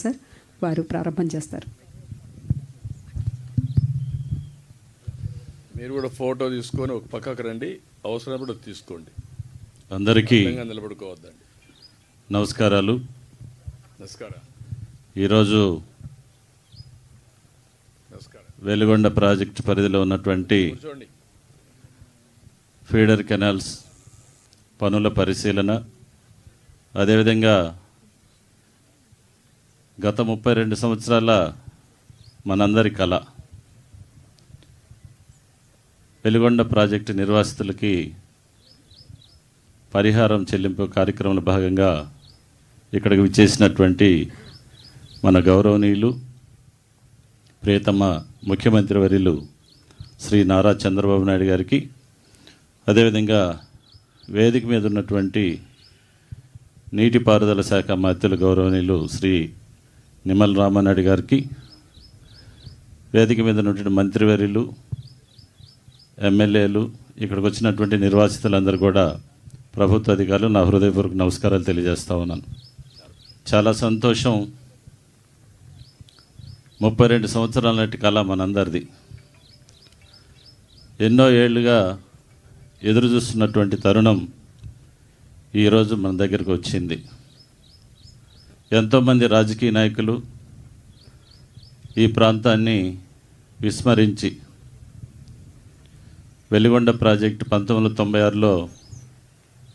Sir వారు ప్రారంభం చేస్తారు. మీరు కూడా ఫోటో తీసుకొని ఒక పక్కకు రండి, అవసరమైనప్పుడు తీసుకోండి. అందరికీ నిలబడుకోవద్దండి. నమస్కారాలు. నమస్కారం. ఈరోజు వెలుగొండ ప్రాజెక్టు పరిధిలో ఉన్నటువంటి ఫీడర్ కెనాల్స్ పనుల పరిశీలన, అదేవిధంగా గత 32 సంవత్సరాల మనందరి కళ వెలుగొండ ప్రాజెక్టు నిర్వాసితులకి పరిహారం చెల్లింపు కార్యక్రమంలో భాగంగా ఇక్కడికి విచ్చేసినటువంటి మన గౌరవనీయులు ప్రియతమ ముఖ్యమంత్రి వర్యులు శ్రీ నారా చంద్రబాబు నాయుడు గారికి, అదేవిధంగా వేదిక మీద ఉన్నటువంటి నీటిపారుదల శాఖ మంత్రులు గౌరవనీయులు శ్రీ నిమ్మల రామానాయుడు గారికి, వేదిక మీద ఉన్నటువంటి మంత్రివర్యులు, ఎమ్మెల్యేలు, ఇక్కడికి వచ్చినటువంటి నిర్వాసితులందరూ కూడా ప్రభుత్వ అధికారులు నా హృదయపూర్వక నమస్కారాలు తెలియజేస్తా ఉన్నాను. చాలా సంతోషం. 32 సంవత్సరాల నాటి కళ మనందరిది. ఎన్నో ఏళ్లుగా ఎదురు చూస్తున్నటువంటి తరుణం ఈరోజు మన దగ్గరకు వచ్చింది. ఎంతోమంది రాజకీయ నాయకులు ఈ ప్రాంతాన్ని విస్మరించి వెలుగొండ ప్రాజెక్టు 1996లో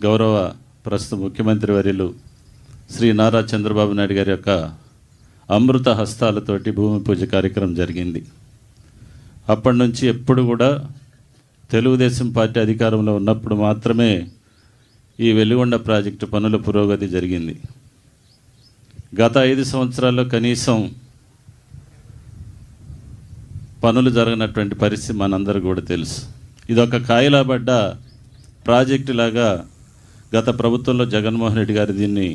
గౌరవ ప్రస్తుత ముఖ్యమంత్రి వర్యులు శ్రీ నారా చంద్రబాబు నాయుడు గారి యొక్క అమృత హస్తాలతోటి భూమి పూజ కార్యక్రమం జరిగింది. అప్పటి నుంచి ఎప్పుడు కూడా తెలుగుదేశం పార్టీ అధికారంలో ఉన్నప్పుడు మాత్రమే ఈ వెలుగొండ ప్రాజెక్టు పనుల పురోగతి జరిగింది. గత 5 సంవత్సరాల్లో కనీసం పనులు జరగనటువంటి పరిస్థితి మనందరూ కూడా తెలుసు. ఇదొక కాయలాబడ్డ ప్రాజెక్టు లాగా గత ప్రభుత్వంలో జగన్మోహన్ రెడ్డి గారు దీన్ని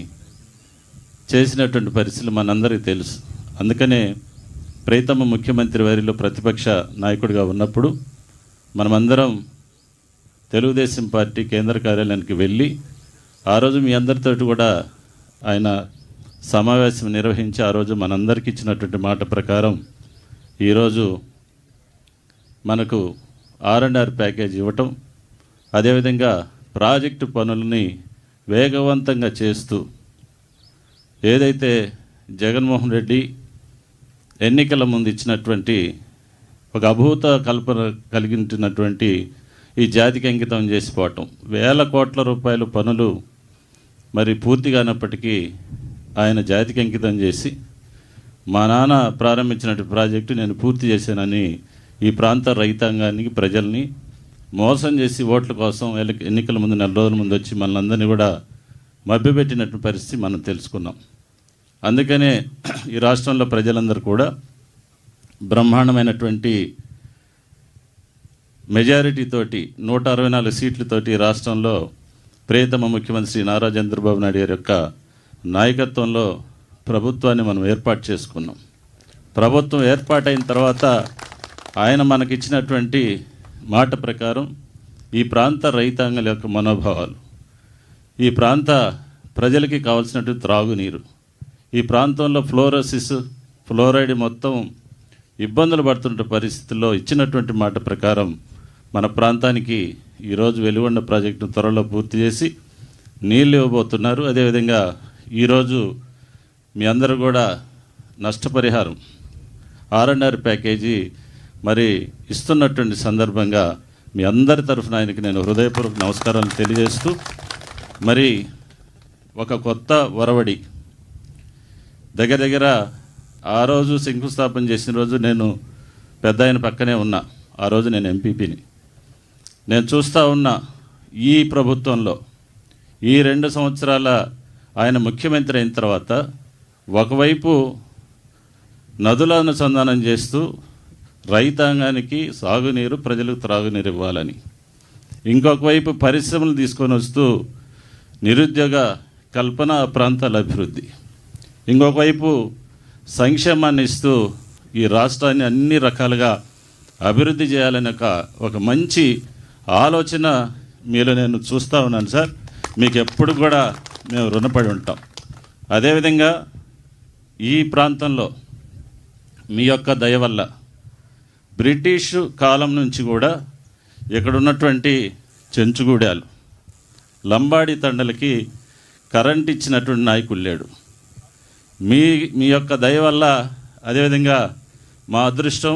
చేసినటువంటి పరిస్థితులు మనందరికీ తెలుసు. అందుకనే ప్రియతమ ముఖ్యమంత్రి వారిలో ప్రతిపక్ష నాయకుడిగా ఉన్నప్పుడు మనమందరం తెలుగుదేశం పార్టీ కేంద్ర కార్యాలయానికి వెళ్ళి ఆ రోజు మీ అందరితో కూడా ఆయన సమావేశం నిర్వహించి ఆ రోజు మనందరికీ ఇచ్చినటువంటి మాట ప్రకారం ఈరోజు మనకు R&R ప్యాకేజ్ ఇవ్వటం, అదేవిధంగా ప్రాజెక్టు పనులని వేగవంతంగా చేస్తూ ఏదైతే జగన్మోహన్ రెడ్డి ఎన్నికల ముందు ఇచ్చినటువంటి ఒక అభూత కల్పన కలిగించినటువంటి ఈ జాతికి అంకితం చేసిపోవటం, వేల కోట్ల రూపాయల పనులు మరి పూర్తి కానప్పటికీ ఆయన జాతికి అంకితం చేసి మా నాన్న ప్రారంభించినటువంటి ప్రాజెక్టు నేను పూర్తి చేశానని ఈ ప్రాంత రైతాంగానికి, ప్రజల్ని మోసం చేసి ఓట్ల కోసం ఎన్నికల ముందు 4 రోజుల ముందు వచ్చి మనల్ని కూడా మభ్యపెట్టినటువంటి పరిస్థితి మనం తెలుసుకున్నాం. అందుకనే ఈ రాష్ట్రంలో ప్రజలందరూ కూడా బ్రహ్మాండమైనటువంటి మెజారిటీతోటి 164 సీట్లతోటి రాష్ట్రంలో ప్రియతమ ముఖ్యమంత్రి శ్రీ నారా చంద్రబాబు నాయుడు గారి యొక్క నాయకత్వంలో ప్రభుత్వాన్ని మనం ఏర్పాటు చేసుకున్నాం. ప్రభుత్వం ఏర్పాటైన తర్వాత ఆయన మనకిచ్చినటువంటి మాట ప్రకారం ఈ ప్రాంత రైతాంగాల యొక్క మనోభావాలు, ఈ ప్రాంత ప్రజలకి కావాల్సినటువంటి త్రాగునీరు, ఈ ప్రాంతంలో ఫ్లోరైడ్ మొత్తం ఇబ్బందులు పడుతున్న పరిస్థితుల్లో ఇచ్చినటువంటి మాట ప్రకారం మన ప్రాంతానికి ఈరోజు వెలుగొండ ప్రాజెక్టును త్వరలో పూర్తి చేసి నీళ్ళు ఇవ్వబోతున్నారు. అదేవిధంగా ఈరోజు మీ అందరూ కూడా నష్టపరిహారం R&R ప్యాకేజీ మరి ఇస్తున్నటువంటి సందర్భంగా మీ అందరి తరఫున ఆయనకి నేను హృదయపూర్వక నమస్కారాలు తెలియజేస్తూ, మరి ఒక కొత్త ఒరవడి దగ్గర ఆ రోజు శంకుస్థాపన చేసిన రోజు నేను పెద్ద ఆయన పక్కనే ఉన్నా. ఆ రోజు నేను ఎంపీపీని. నేను చూస్తూ ఉన్నా ఈ ప్రభుత్వంలో ఈ 2 సంవత్సరాల ఆయన ముఖ్యమంత్రి అయిన తర్వాత ఒకవైపు నదుల అనుసంధానం చేస్తూ రైతాంగానికి సాగునీరు, ప్రజలకు త్రాగునీరు ఇవ్వాలని, ఇంకొక వైపు పరిశ్రమలు తీసుకొని వస్తూ నిరుద్యోగ కల్పన, ప్రాంతాల అభివృద్ధి, ఇంకొక వైపు సంక్షేమాన్ని ఇస్తూ ఈ రాష్ట్రాన్ని అన్ని రకాలుగా అభివృద్ధి చేయాలని ఒక మంచి ఆలోచన మీలో నేను చూస్తూ ఉన్నాను సార్. మీకు ఎప్పుడు కూడా మేము రుణపడి ఉంటాం. అదేవిధంగా ఈ ప్రాంతంలో మీ యొక్క దయ వల్ల బ్రిటిష్ కాలం నుంచి కూడా ఇక్కడ ఉన్నటువంటి చెంచుగూడాలు లంబాడి తండలకి కరెంట్ ఇచ్చినటువంటి నాయకుడు లేడు. మీ యొక్క దయ వల్ల, అదేవిధంగా మా అదృష్టం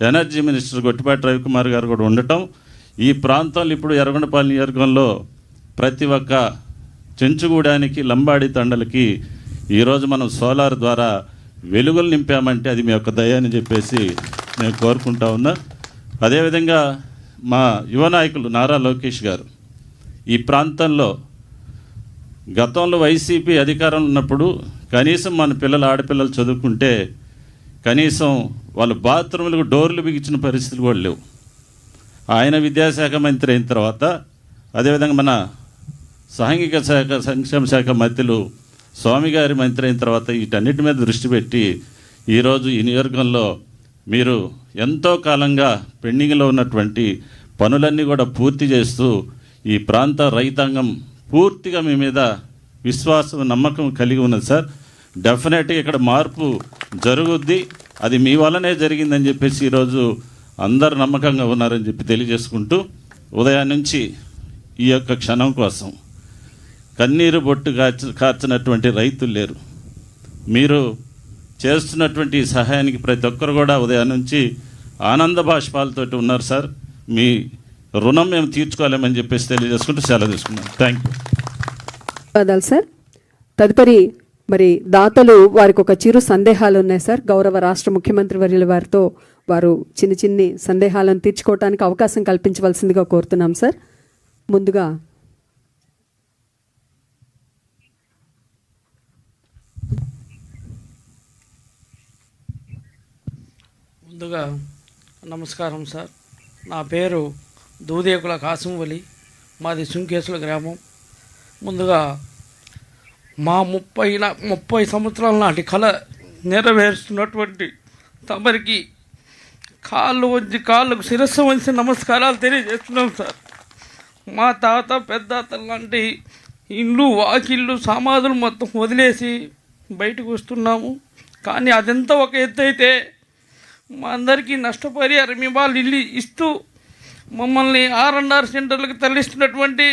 ఎనర్జీ మినిస్టర్ గొట్టిపాటి రవికుమార్ గారు కూడా ఉండటం, ఈ ప్రాంతంలో ఇప్పుడు ఎర్రగొండపాలెం నియోజకవర్గంలో ప్రతి ఒక్క చెంచుగూడానికి లంబాడి తండలకి ఈరోజు మనం సోలార్ ద్వారా వెలుగులు నింపామంటే అది మీ యొక్క దయ అని చెప్పేసి నేను కోరుకుంటా ఉన్నా. అదేవిధంగా మా యువ నాయకులు నారా లోకేష్ గారు ఈ ప్రాంతంలో గతంలో వైసీపీ అధికారంలో ఉన్నప్పుడు కనీసం మన పిల్లలు ఆడపిల్లలు చదువుకుంటే కనీసం వాళ్ళు బాత్రూములకు డోర్లు బిగించిన పరిస్థితులు కూడా లేవు. ఆయన విద్యాశాఖ మంత్రి అయిన తర్వాత, అదేవిధంగా మన సాంఘిక శాఖ సంక్షేమ శాఖ మంత్రులు స్వామి గారి మంత్రి అయిన తర్వాత వీటన్నిటి మీద దృష్టి పెట్టి ఈరోజు ఈ నియోజకవర్గంలో మీరు ఎంతో కాలంగా పెండింగ్లో ఉన్నటువంటి పనులన్నీ కూడా పూర్తి చేస్తూ ఈ ప్రాంత రైతాంగం పూర్తిగా మీ మీద విశ్వాసం నమ్మకం కలిగి ఉన్నది సార్. డెఫినెట్గా ఇక్కడ మార్పు జరుగుద్ది, అది మీ వల్లనే జరిగిందని చెప్పేసి ఈరోజు అందరు నమ్మకంగా ఉన్నారని చెప్పి తెలియజేసుకుంటూ, ఉదయం నుంచి ఈ యొక్క క్షణం కోసం కన్నీరు బొట్టు కార్చినటువంటి రైతులు లేరు. మీరు చేస్తున్నటువంటి సహాయానికి ప్రతి ఒక్కరు కూడా ఉదయం నుంచి ఆనంద బాష్పాలతోటి ఉన్నారు సార్. మీ రుణం మేము తీర్చుకోలేమని చెప్పేసి తెలియజేసుకుంటూ సెలవు తీసుకున్నాం. Thank you. ధన్యవాదాలు సార్. తదుపరి మరి దాతలు వారికి ఒక చిరు సందేహాలు ఉన్నాయి సార్. గౌరవ రాష్ట్ర ముఖ్యమంత్రి వర్యుల వారితో వారు చిన్ని సందేహాలను తీర్చుకోవడానికి అవకాశం కల్పించవలసిందిగా కోరుతున్నాం సార్. ముందుగా నమస్కారం సార్. నా పేరు దూదేకుల కాసింవలి, మాది సుంకేసుల గ్రామం. ముందుగా మా 30 సంవత్సరాల నాటి కళ నెరవేరుస్తున్నటువంటి తమరికి కాళ్ళకు శిరస్సు వంచి నమస్కారాలు తెలియజేస్తున్నాం సార్. మా తాత పెద్దాత లాంటి ఇండ్లు వాకిళ్ళు సమాధులు మొత్తం వదిలేసి బయటకు వస్తున్నాము. కానీ అదంతా ఒక ఎత్తు అయితే మా అందరికీ నష్టపరిహారం ఇవాళ ఇల్లు ఇస్తూ మమ్మల్ని R&R సెంటర్లకు తరలిస్తున్నటువంటి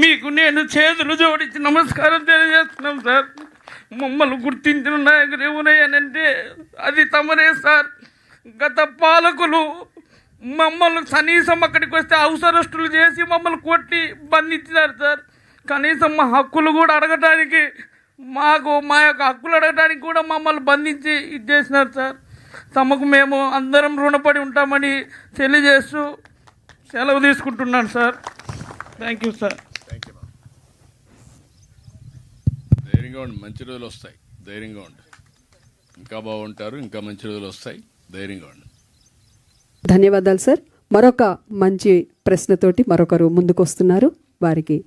మీకు నేను చేతులు జోడించి నమస్కారం తెలియజేస్తున్నాం సార్. మమ్మల్ని గుర్తించిన నాయకులు ఎవరయ్యానంటే అది తమరే సార్. గత పాలకులు మమ్మల్ని కనీసం అక్కడికి వస్తే అవసరస్తులు చేసి మమ్మల్ని కొట్టి బంధించినారు సార్. కనీసం మా హక్కులు కూడా అడగటానికి, మా యొక్క హక్కులు అడగటానికి కూడా మమ్మల్ని బంధించి ఇది చేసినారు సార్. తమకు మేము అందరం రుణపడి ఉంటామని తెలియజేస్తూ సెలవు తీసుకుంటున్నాను సార్. Thank you sir. ధైర్యంగా ఉండి, మంచి రోజులు వస్తాయి. ధైర్యంగా ఉండి, ఇంకా బాగుంటారు. ఇంకా మంచి రోజులు వస్తాయి. ధైర్యంగా ఉండి. ధన్యవాదాలు సార్. మరొక మంచి ప్రశ్నతోటి మరొకరు ముందుకు వస్తున్నారు, వారికి